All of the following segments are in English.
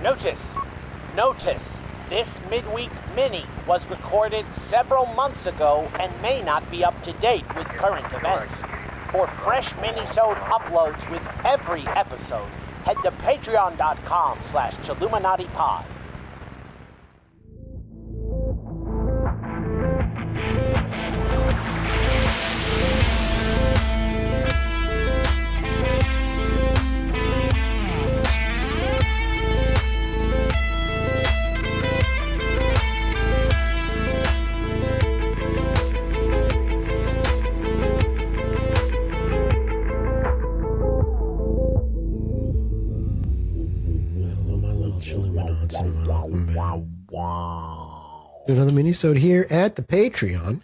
Notice, this Midweek Mini was recorded several months ago and may not be up to date with current events. For fresh mini-sode uploads with every episode, head to patreon.com/Chilluminati-pod. Another mini-sode here at the Patreon.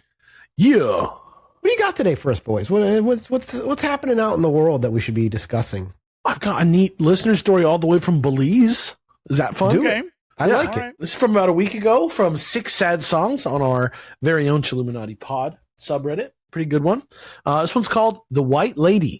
Yeah. What do you got today for us, boys? What's happening out in the world that we should be discussing? I've got a neat listener story all the way from Belize. Is that fun? Do it. I like it. Right. This is from about a week ago from 6 Sad Songs on our very own Chilluminati pod subreddit. Pretty good one. This one's called The White Lady.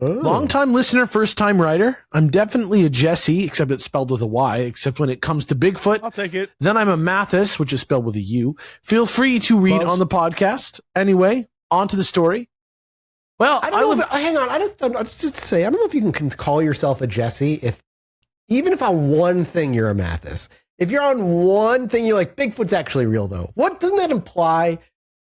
Oh. Long-time listener, first-time writer. I'm definitely a Jesse, except it's spelled with a Y, except when it comes to Bigfoot. I'll take it. Then I'm a Mathis, which is spelled with a U. Feel free to read on the podcast. Anyway, on to the story. Well, I don't know. Hang on. I don't know if you can call yourself a Jesse even if on one thing you're a Mathis. If you're on one thing, you're like, Bigfoot's actually real, though. What doesn't that imply?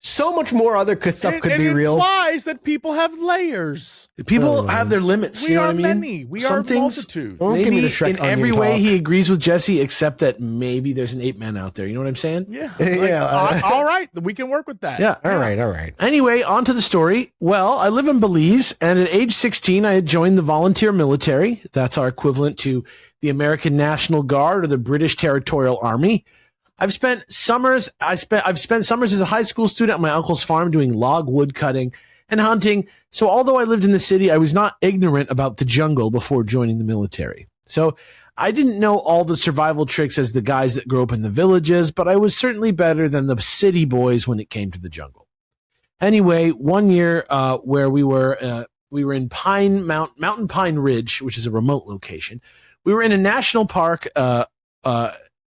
So much more other stuff could be real. It implies that people have layers. People have their limits. You know what I mean? Many. We are multitude. Maybe in every way he agrees with Jesse, except that maybe there's an ape man out there. You know what I'm saying? Yeah. All right. We can work with that. Yeah. All right. Anyway, on to the story. Well, I live in Belize, and at age 16, I had joined the volunteer military. That's our equivalent to the American National Guard or the British Territorial Army. I've spent summers as a high school student on my uncle's farm doing log wood cutting and hunting. So although I lived in the city, I was not ignorant about the jungle before joining the military. So I didn't know all the survival tricks as the guys that grew up in the villages, but I was certainly better than the city boys when it came to the jungle. Anyway, one year where we were in Mountain Pine Ridge, which is a remote location. We were in a national park,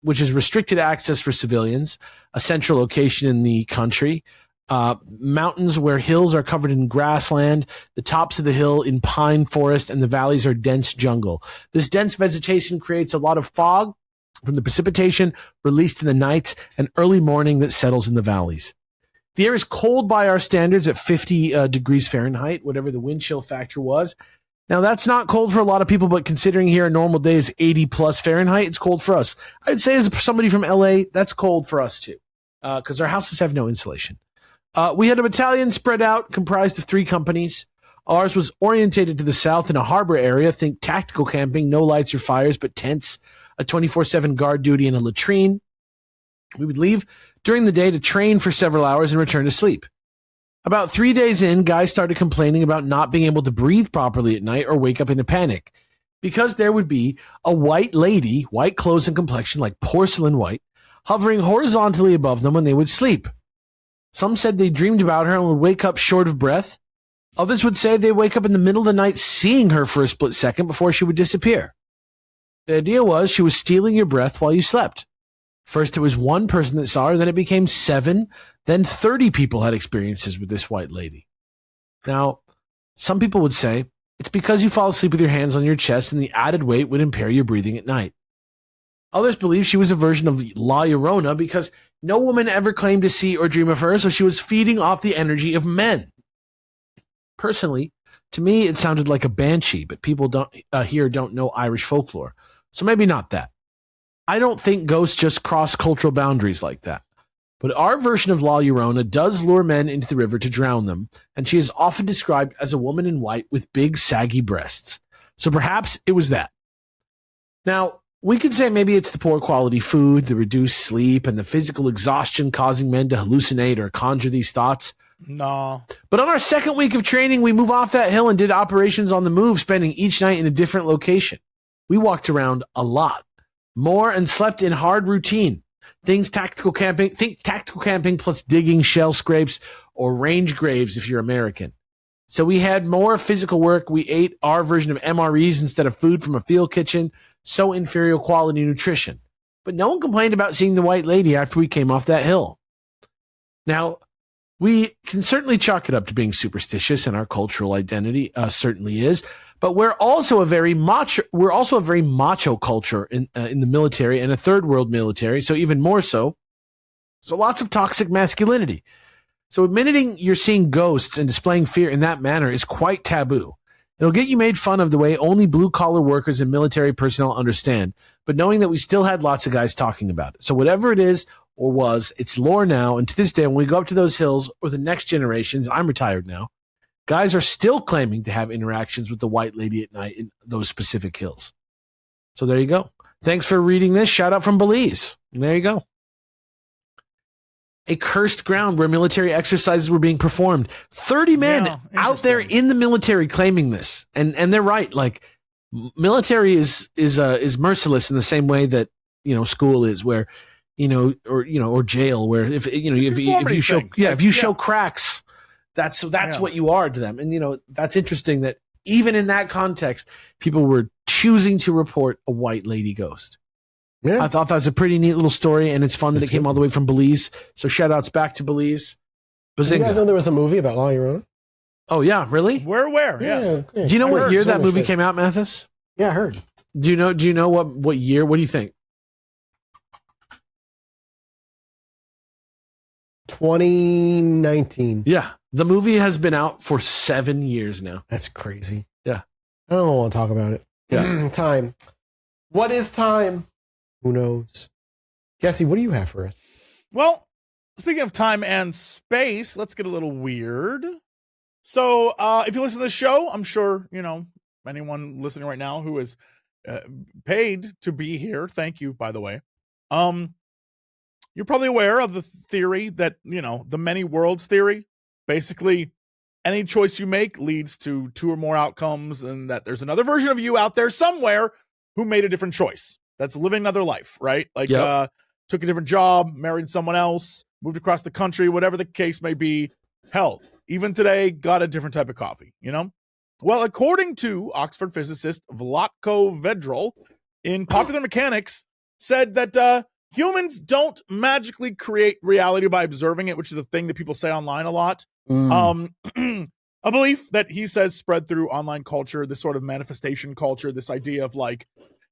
which is restricted access for civilians, a central location in the country. Mountains where hills are covered in grassland, the tops of the hill in pine forest, and the valleys are dense jungle. This dense vegetation creates a lot of fog from the precipitation released in the nights and early morning that settles in the valleys. The air is cold by our standards at 50 degrees Fahrenheit, whatever the wind chill factor was. Now, that's not cold for a lot of people, but considering here a normal day is 80 plus Fahrenheit, it's cold for us. I'd say as somebody from LA, that's cold for us too, because our houses have no insulation. We had a battalion spread out, comprised of 3 companies. Ours was orientated to the south in a harbor area. Think tactical camping, no lights or fires, but tents, a 24/7 guard duty, and a latrine. We would leave during the day to train for several hours and return to sleep. About 3 days in, guys started complaining about not being able to breathe properly at night or wake up in a panic because there would be a white lady, white clothes and complexion like porcelain white, hovering horizontally above them when they would sleep. Some said they dreamed about her and would wake up short of breath. Others would say they wake up in the middle of the night seeing her for a split second before she would disappear. The idea was she was stealing your breath while you slept. First, it was one person that saw her, then it became 7, then 30 people had experiences with this white lady. Now, some people would say it's because you fall asleep with your hands on your chest and the added weight would impair your breathing at night. Others believe she was a version of La Llorona because no woman ever claimed to see or dream of her, so she was feeding off the energy of men. Personally, to me, it sounded like a banshee, but people here don't know Irish folklore, so maybe not that. I don't think ghosts just cross cultural boundaries like that. But our version of La Llorona does lure men into the river to drown them, and she is often described as a woman in white with big, saggy breasts. So perhaps it was that. Now, we could say maybe it's the poor quality food, the reduced sleep, and the physical exhaustion causing men to hallucinate or conjure these thoughts. No. But on our second week of training, we moved off that hill and did operations on the move, spending each night in a different location. We walked around a lot, more, and slept in hard routine. Think tactical camping plus digging shell scrapes or range graves if you're American. So we had more physical work. We ate our version of MREs instead of food from a field kitchen. So inferior quality nutrition. But no one complained about seeing the white lady after we came off that hill. Now, we can certainly chalk it up to being superstitious, and our cultural identity certainly is. But we're also a very macho culture in the military and a third world military. So even more so. So lots of toxic masculinity. So admitting you're seeing ghosts and displaying fear in that manner is quite taboo. It'll get you made fun of the way only blue-collar workers and military personnel understand, but knowing that we still had lots of guys talking about it. So whatever it is or was, it's lore now, and to this day, when we go up to those hills or the next generations, I'm retired now, guys are still claiming to have interactions with the white lady at night in those specific hills. So there you go. Thanks for reading this. Shout out from Belize. And there you go. A cursed ground where military exercises were being performed. 30 men out there in the military claiming this. And they're right. Like, military is merciless in the same way that, school is, where, or jail, where if you show cracks, that's what you are to them. And, that's interesting that even in that context, people were choosing to report a white lady ghost. Yeah. I thought that was a pretty neat little story, and it's fun that it came all the way from Belize. So shout outs back to Belize. Bazinga. You guys know there was a movie about La Llorona? Oh, yeah, really? We're aware, yes. Yeah. Do you know what year that movie came out, Mathis? Yeah, I heard. Do you know what year? What do you think? 2019. Yeah. The movie has been out for 7 years now. That's crazy. Yeah. I don't want to talk about it. Yeah. Time. What is time? Who knows? Jesse, what do you have for us? Well, speaking of time and space, let's get a little weird. So, if you listen to the show, I'm sure, anyone listening right now who is paid to be here, thank you, by the way. You're probably aware of the theory that, the many worlds theory. Basically, any choice you make leads to two or more outcomes, and that there's another version of you out there somewhere who made a different choice. That's living another life, right? Like, took a different job, married someone else, moved across the country, whatever the case may be. Hell, even today, got a different type of coffee, Well, according to Oxford physicist Vlatko Vedrol, in Popular Mechanics, said that humans don't magically create reality by observing it, which is a thing that people say online a lot. A belief that he says spread through online culture, this sort of manifestation culture, this idea of like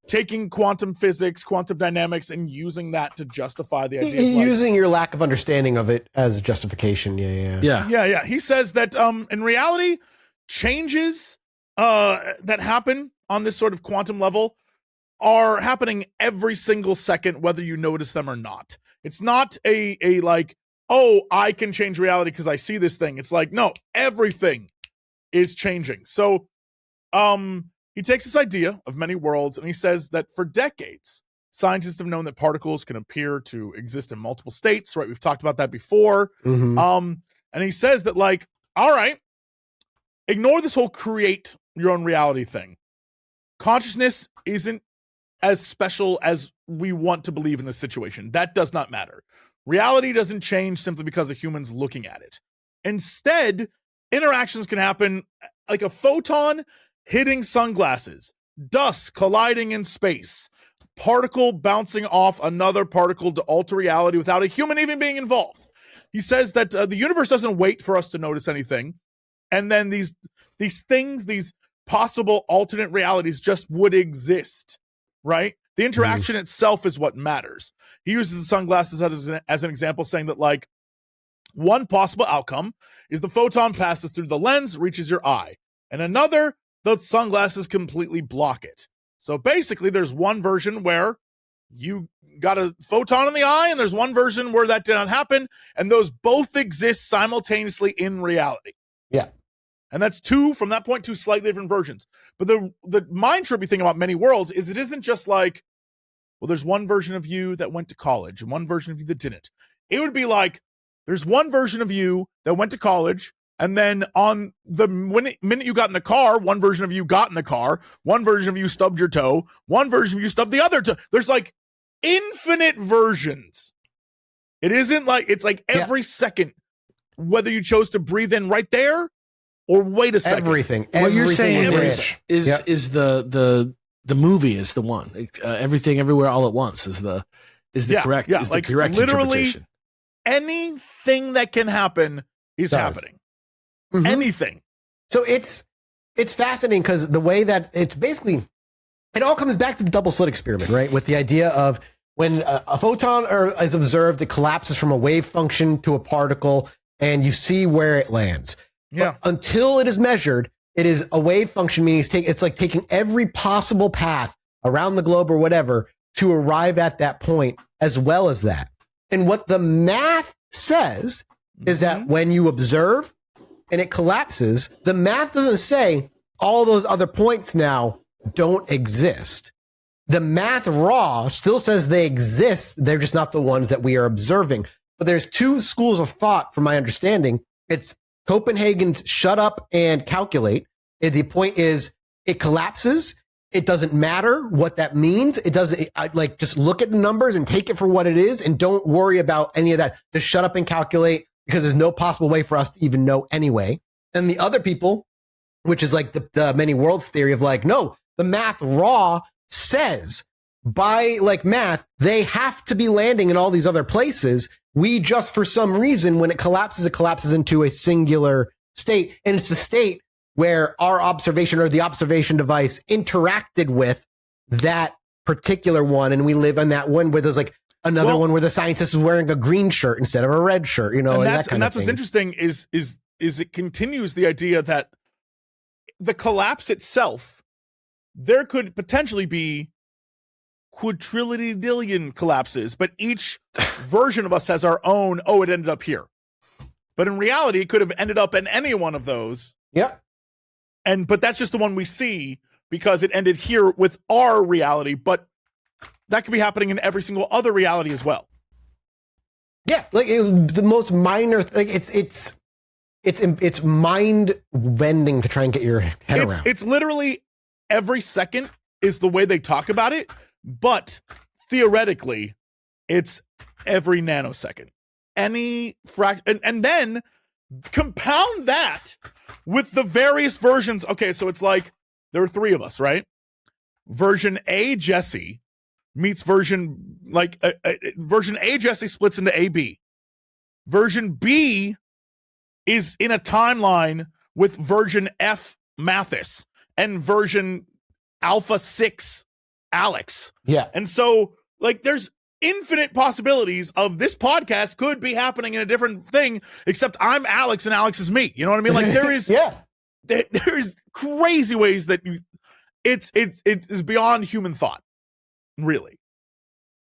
taking quantum physics, quantum dynamics, and using that to justify the idea of using your lack of understanding of it as justification. Yeah. He says that in reality, changes that happen on this sort of quantum level are happening every single second, whether you notice them or not. It's not a like, oh, I can change reality because I see this thing. It's like, no, everything is changing. So he takes this idea of many worlds, and he says that for decades, scientists have known that particles can appear to exist in multiple states, right? We've talked about that before. Mm-hmm. And he says that, like, all right, ignore this whole create your own reality thing. Consciousness isn't as special as we want to believe in this situation. That does not matter. Reality doesn't change simply because of humans looking at it. Instead, interactions can happen like a photon hitting sunglasses, dust colliding in space, particle bouncing off another particle to alter reality without a human even being involved. He says that the universe doesn't wait for us to notice anything. And then these things, these possible alternate realities just would exist, right? The interaction itself is what matters. He uses the sunglasses as an example, saying that, like, one possible outcome is the photon passes through the lens, reaches your eye. And another, the sunglasses completely block it. So basically, there's one version where you got a photon in the eye, and there's one version where that did not happen, and those both exist simultaneously in reality. Yeah. And that's two slightly different versions. But the mind trippy thing about many worlds is it isn't just like, well, there's one version of you that went to college and one version of you that didn't. It would be like, there's one version of you that went to college, and then on the minute you got in the car, one version of you got in the car, one version of you stubbed your toe, one version of you stubbed the other toe. There's like infinite versions. It isn't like, it's like every second, whether you chose to breathe in right there Or wait a second. Everything. What you're saying Everything. is the movie is the one. Everything, everywhere, all at once is the correct. Yeah, is like the correct literally interpretation. anything that can happen is happening. Mhm. Anything. So it's fascinating because the way that it's basically, it all comes back to the double slit experiment, right? With the idea of when a photon is observed, it collapses from a wave function to a particle, and you see where it lands. Yeah. But until it is measured, it is a wave function, meaning it's like taking every possible path around the globe or whatever to arrive at that point, as well as that. And what the math says is that when you observe and it collapses, the math doesn't say all those other points now don't exist. The math raw still says they exist. They're just not the ones that we are observing. But there's two schools of thought, from my understanding. It's Copenhagen's shut up and calculate. And the point is it collapses. It doesn't matter what that means. It doesn't, like, just look at the numbers and take it for what it is, and don't worry about any of that. Just shut up and calculate, because there's no possible way for us to even know anyway. And the other people, which is like the many worlds theory of like, no, the math raw says by like math, they have to be landing in all these other places. We just, for some reason, when it collapses into a singular state. And it's a state where our observation or the observation device interacted with that particular one. And we live on that one where there's like another one where the scientist is wearing a green shirt instead of a red shirt, you know, and that kind of that's thing. what's interesting is it continues the idea that the collapse itself, there could potentially be quadrillion collapses, but each version of us has our own, oh, it ended up here. But in reality, it could have ended up in any one of those. Yeah. But that's just the one we see because it ended here with our reality, but that could be happening in every single other reality as well. Yeah, like the most minor, like it's mind bending to try and get your head around. It's literally every second is the way they talk about it, but theoretically, it's every nanosecond. Any fraction, and then compound that with the various versions. Okay, so it's like there are three of us, right? Version A, Jesse, meets version version A, Jesse splits into A, B. Version B is in a timeline with version F, Mathis, and version Alpha 6, Alex. Yeah. And so, like, there's infinite possibilities of this podcast could be happening in a different thing, except I'm Alex and Alex is me. You know what I mean? Like, there is there's crazy ways that it is beyond human thought. Really.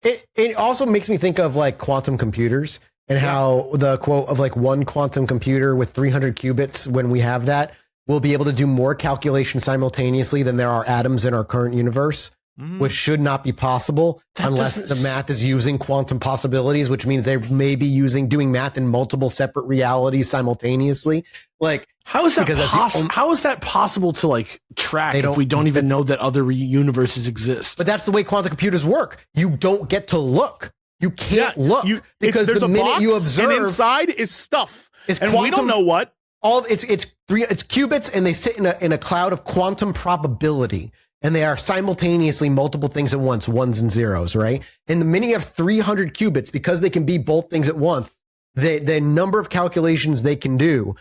It also makes me think of like quantum computers and how the quote of like one quantum computer with 300 qubits, when we have that, will be able to do more calculations simultaneously than there are atoms in our current universe, which should not be possible unless the math is using quantum possibilities, which means they may be doing math in multiple separate realities simultaneously. Like, how is that possible? How is that possible to like track if we don't even know that other universes exist? But that's the way quantum computers work. You don't get to look. You can't look because there's the a minute box, you observe, and inside is stuff, and quantum, we don't know what. It's qubits, and they sit in a cloud of quantum probability, and they are simultaneously multiple things at once, ones and zeros, right? And the minute you have 300 qubits, because they can be both things at once, the number of calculations they can do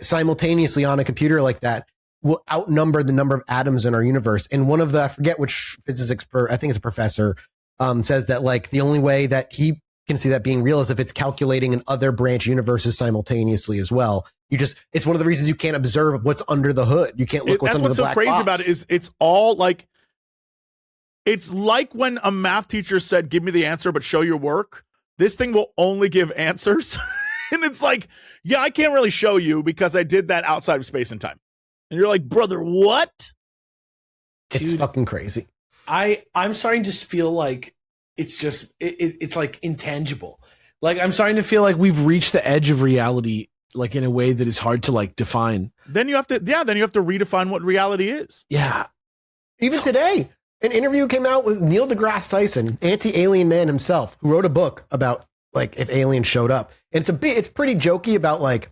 simultaneously on a computer like that will outnumber the number of atoms in our universe. And one of the, I forget which physics I think it's a professor, says that like the only way that he can see that being real is if it's calculating in other branch universes simultaneously as well. It's one of the reasons you can't observe what's under the hood. You can't look what's under the black box. That's what's so crazy about it is it's all like, it's like when a math teacher said, give me the answer, but show your work. This thing will only give answers. And it's like, yeah, I can't really show you because I did that outside of space and time. And you're like, brother, what? It's fucking crazy. I'm starting to feel like it's just, it's like intangible. Like I'm starting to feel like we've reached the edge of reality, like in a way that is hard to like define. Then you have to redefine what reality is. Yeah. Even today, an interview came out with Neil deGrasse Tyson, anti-alien man himself, who wrote a book about like if aliens showed up. And it's pretty jokey about like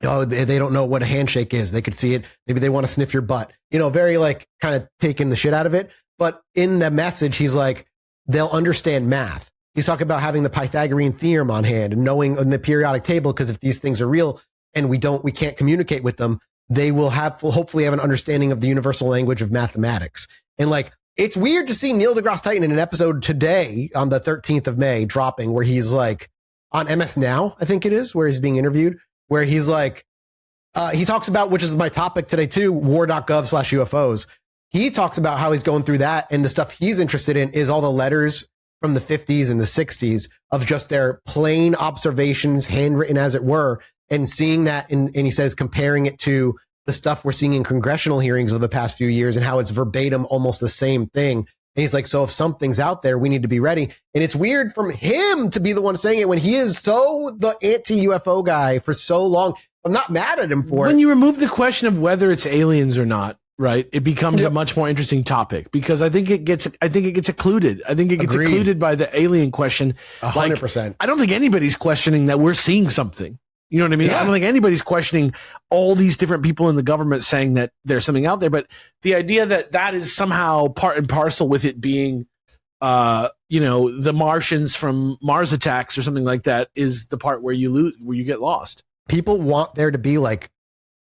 Oh, they don't know what a handshake is. They could see it. Maybe they want to sniff your butt. Very like kind of taking the shit out of it. But in the message, he's like, they'll understand math. He's talking about having the Pythagorean theorem on hand and knowing in the periodic table, because if these things are real and we can't communicate with them, they will hopefully have an understanding of the universal language of mathematics. And like, it's weird to see Neil deGrasse Tyson in an episode today on the 13th of May dropping, where he's like on MS Now, I think it is, where he's being interviewed, where he's like, he talks about, which is my topic today too, war.gov/UFOs. He talks about how he's going through that, and the stuff he's interested in is all the letters from the 50s and the 60s of just their plain observations, handwritten as it were, and seeing that, and he says, comparing it to the stuff we're seeing in congressional hearings over the past few years and how it's verbatim almost the same thing. And he's like, so if something's out there, we need to be ready. And it's weird from him to be the one saying it when he is so the anti-UFO guy for so long. I'm not mad at him for it. When you remove the question of whether it's aliens or not, right, it becomes a much more interesting topic, because I think it gets occluded. I think it gets Agreed. occluded by the alien question. 100%. I don't think anybody's questioning that we're seeing something. You know what I mean? Yeah. I don't think anybody's questioning all these different people in the government saying that there's something out there. But the idea that is somehow part and parcel with it being, the Martians from Mars attacks or something like that is the part where you get lost. People want there to be like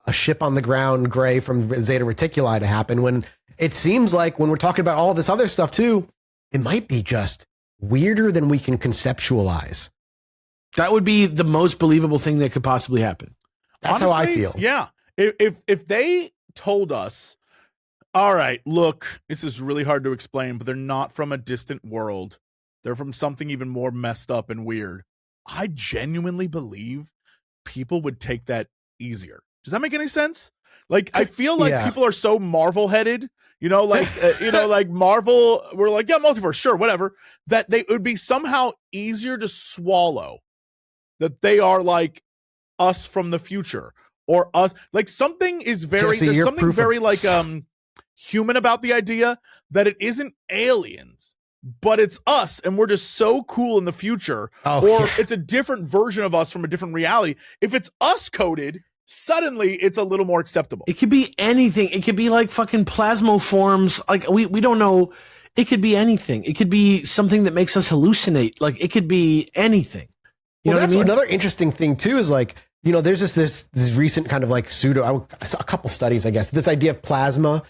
a ship on the ground gray from Zeta Reticuli to happen, when it seems like when we're talking about all this other stuff too, it might be just weirder than we can conceptualize. That would be the most believable thing that could possibly happen. That's Honestly, how I feel. Yeah. If they told us, all right, look, this is really hard to explain, but they're not from a distant world. They're from something even more messed up and weird. I genuinely believe people would take that easier. Does that make any sense? Like, I feel like people are so Marvel headed, like Marvel, we're like, yeah, multiverse, sure, whatever, that it would be somehow easier to swallow that they are like us from the future, or us, like something is very, Jesse, there's something very like human about the idea that it isn't aliens, but it's us, and we're just so cool in the future, it's a different version of us from a different reality. If it's us coded, suddenly it's a little more acceptable. It could be anything. It could be like fucking plasmoforms. Like we don't know. It could be anything. It could be something that makes us hallucinate. Like it could be anything. You know what I mean? Another interesting thing too is like, there's this recent kind of like a couple studies, I guess, this idea of plasma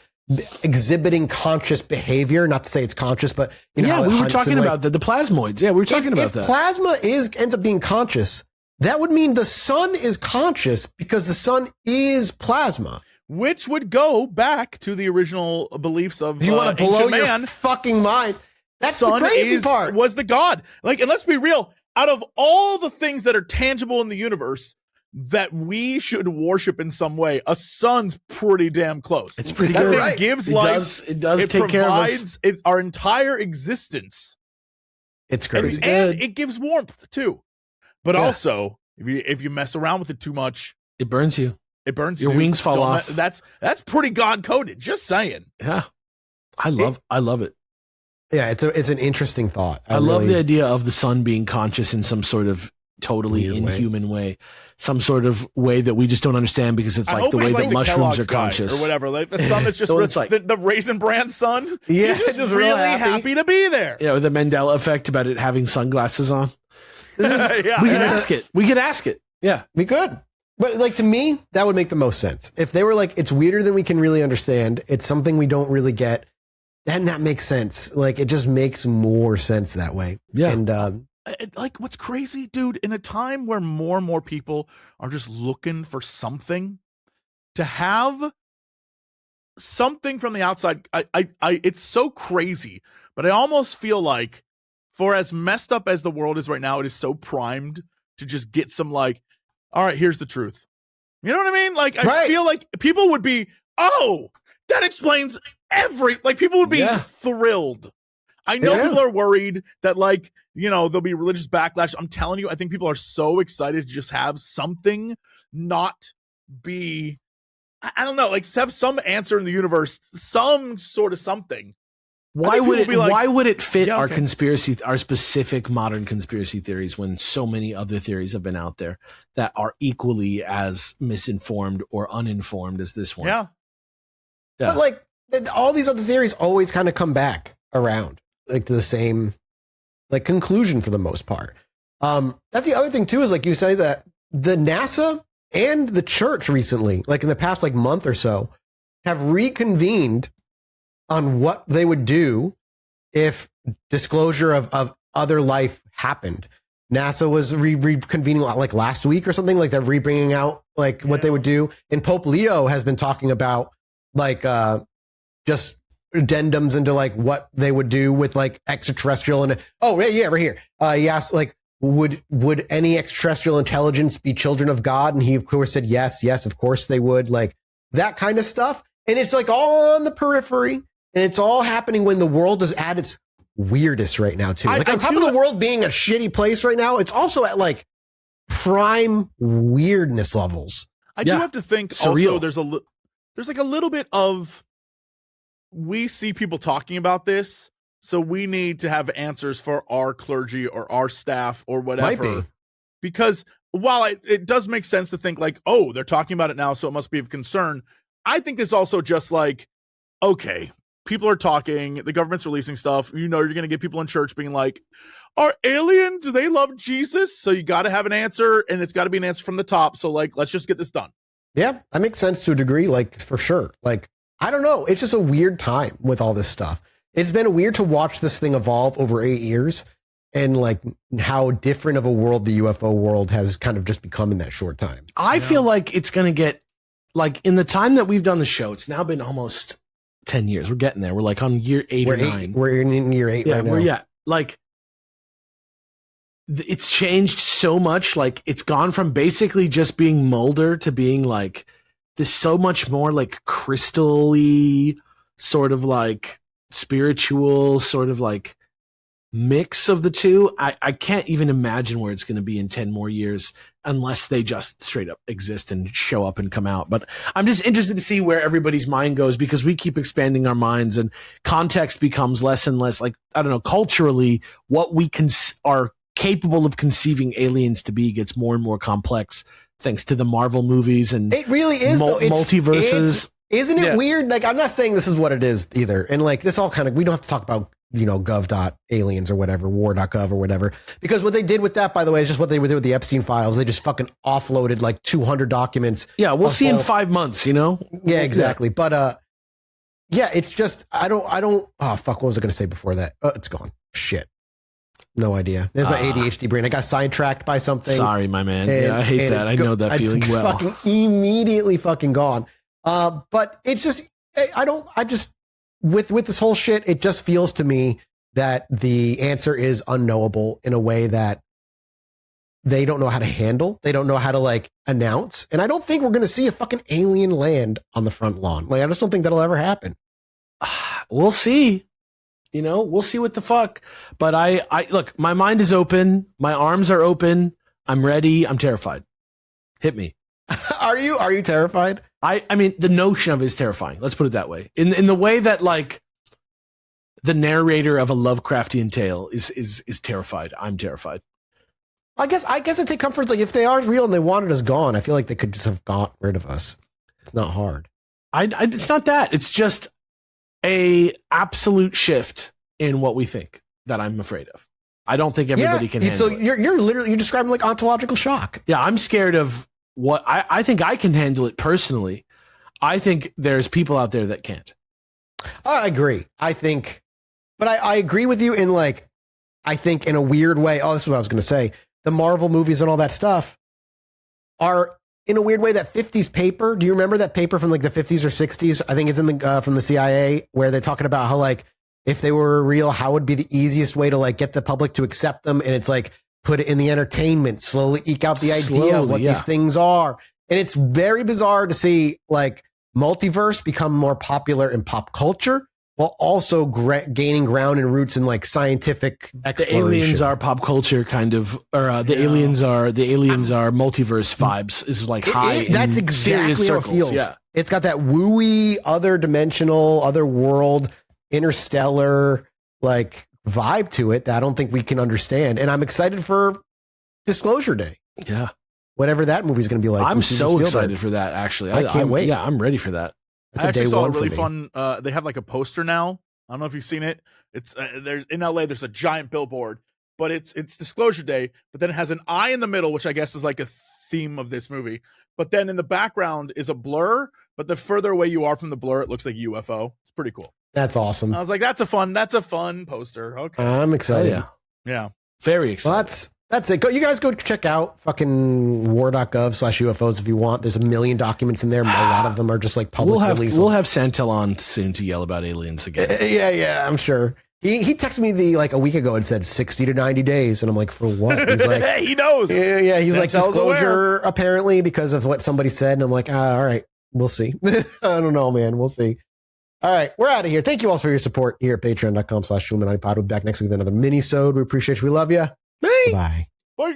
exhibiting conscious behavior. Not to say it's conscious, but we were talking about the plasmoids. Yeah, we were talking about that. If plasma ends up being conscious, that would mean the sun is conscious because the sun is plasma. Which would go back to the original beliefs of you want to blow ancient your man. fucking mind. That's sun the crazy part. Was the god. Like, and let's be real, out of all the things that are tangible in the universe that we should worship in some way, a sun's pretty damn close. It's pretty that good. thing Right. gives It life. It does take care of us. Our entire existence. It's crazy. And it gives warmth too. But also, if you mess around with it too much, it burns you. It burns your you. wings fall off. That's pretty God coded. Just saying. Yeah, I love it. Yeah, it's an interesting thought. I love the idea of the sun being conscious in some sort of totally inhuman way, some sort of way that we just don't understand, because it's like the way that mushrooms are conscious or whatever. Like the sun that's just the Raisin Bran sun. Yeah, he's just really happy to be there. Yeah, with the Mandela effect about it having sunglasses on. We could ask it. We could ask it. Yeah, we could. But like, to me, that would make the most sense. If they were like, it's weirder than we can really understand, it's something we don't really get, then that makes sense. Like, it just makes more sense that way. Yeah. And like, what's crazy, dude, in a time where more and more people are just looking for something, to have something from the outside, it's so crazy, but I almost feel like, for as messed up as the world is right now, it is so primed to just get some like, all right, here's the truth. You know what I mean? Like, I feel like people would be, oh, that explains people would be thrilled. I know people are worried that, like, there'll be religious backlash. I'm telling you, I think people are so excited to just have something, not be, I don't know, like, have some answer in the universe, some sort of something Why would it? people be like, Why would it fit yeah, our okay. our specific modern conspiracy theories when so many other theories have been out there that are equally as misinformed or uninformed as this one? Yeah. Yeah. But like all these other theories always kind of come back around like to the same like conclusion for the most part. That's the other thing too, is like you say that the NASA and the church recently, like in the past like month or so, have reconvened on what they would do if disclosure of other life happened. NASA was reconvening like last week or something, like they're bringing out like what they would do. And Pope Leo has been talking about like just addendums into like what they would do with like extraterrestrial and right here. He asked like, would any extraterrestrial intelligence be children of God? And he of course said yes, of course they would, like that kind of stuff. And it's like all on the periphery, and it's all happening when the world is at its weirdest right now too. Like on top of the world being a shitty place right now, it's also at like prime weirdness levels. I do have to think Surreal. also there's like a little bit of, we see people talking about this, so we need to have answers for our clergy or our staff or whatever. Might be. Because while it does make sense to think like, oh, they're talking about it now, so it must be of concern. I think it's also just like, okay, people are talking, the government's releasing stuff. You know, you're going to get people in church being like, are aliens, do they love Jesus? So you got to have an answer, and it's got to be an answer from the top. So like, let's just get this done. Yeah, that makes sense to a degree, like for sure. Like, I don't know. It's just a weird time with all this stuff. It's been weird to watch this thing evolve over 8 years and like how different of a world the UFO world has kind of just become in that short time. I feel like it's going to get, like in the time that we've done the show, it's now been almost 10 years. We're getting there. We're like on year 8 or 9. We're in year 8 right now. Like it's changed so much. Like it's gone from basically just being Mulder to being like this so much more like crystal-y, sort of like spiritual, sort of like mix of the two. I can't even imagine where it's going to be in 10 more years unless they just straight up exist and show up and come out. But I'm just interested to see where everybody's mind goes, because we keep expanding our minds and context becomes less and less like, I don't know, culturally, what we are capable of conceiving aliens to be gets more and more complex thanks to the Marvel movies and it really is multiverses. Isn't it weird? Like, I'm not saying this is what it is either. And like this all kind of, we don't have to talk about, you know, gov.aliens or whatever, war.gov or whatever, because what they did with that, by the way, is just what they would do with the Epstein files. They just fucking offloaded like 200 documents. Yeah. We'll see in 5 months, you know? Yeah, exactly. Yeah. But, yeah, it's just, I don't, oh, fuck, what was I going to say before that? It's gone. Shit. No idea. There's my ADHD brain. I got sidetracked by something. Sorry, my man. And, yeah, I hate that. I know that feeling well. It's fucking immediately fucking gone. But it's just, with this whole shit, it just feels to me that the answer is unknowable in a way that they don't know how to handle. They don't know how to like announce. And I don't think we're going to see a fucking alien land on the front lawn. Like, I just don't think that'll ever happen. We'll see. You know, we'll see what the fuck. But I look, my mind is open. My arms are open. I'm ready. I'm terrified. Hit me. Are you terrified? I mean, the notion of it is terrifying. Let's put it that way. In the way that like the narrator of a Lovecraftian tale is terrified. I'm terrified. I guess I take comfort. Like, if they are real and they wanted us gone, I feel like they could just have got rid of us. It's not hard. It's not that. It's just a absolute shift in what we think that I'm afraid of. I don't think everybody can handle it. So you're describing like ontological shock. Yeah, I'm scared of what I think I can handle it personally. I think there's people out there that can't. I agree. I think, but I agree with you in like, I think in a weird way. Oh, this is what I was going to say. The Marvel movies and all that stuff are in a weird way that 50s paper. Do you remember that paper from like the 50s or 60s? I think it's in the from the CIA, where they're talking about how like if they were real, how would be the easiest way to like get the public to accept them, and it's like put it in the entertainment, slowly eke out the idea of what these things are. And it's very bizarre to see like multiverse become more popular in pop culture while also gaining ground and roots in like scientific exploration. The aliens are pop culture kind of, or the aliens are multiverse vibes. Is like high. That's in exactly serious how it circles. feels. Yeah, it's got that wooey, other dimensional, other world. interstellar like vibe to it that I don't think we can understand. And I'm excited for Disclosure Day. Yeah. Whatever that movie's going to be like. I'm with Steven so Spielberg. excited for that, actually. I can't wait. Yeah, I'm ready for that. That's I a day actually saw a one really for me. fun. They have like a poster now. I don't know if you've seen it. It's there's in LA. There's a giant billboard, but it's Disclosure Day. But then it has an eye in the middle, which I guess is like a theme of this movie. But then in the background is a blur. But the further away you are from the blur, it looks like UFO. It's pretty cool. That's awesome. I was like, that's a fun poster. Okay, I'm excited. Oh, yeah. yeah. Very excited. Well, that's it. You guys go check out fucking war.gov/UFOs if you want. There's a million documents in there. A lot of them are just like public release. We'll have Santel on soon to yell about aliens again. Yeah, I'm sure. He texted me a week ago and said 60 to 90 days, and I'm like, for what? He's like, He knows. yeah. He's like, Santel's disclosure apparently because of what somebody said, and I'm like, all right, we'll see. I don't know, man. We'll see. All right, we're out of here. Thank you all for your support here at patreon.com/Chilluminati Pod. We'll be back next week with another mini-sode. We appreciate you. We love you. Bye. Bye. Bye.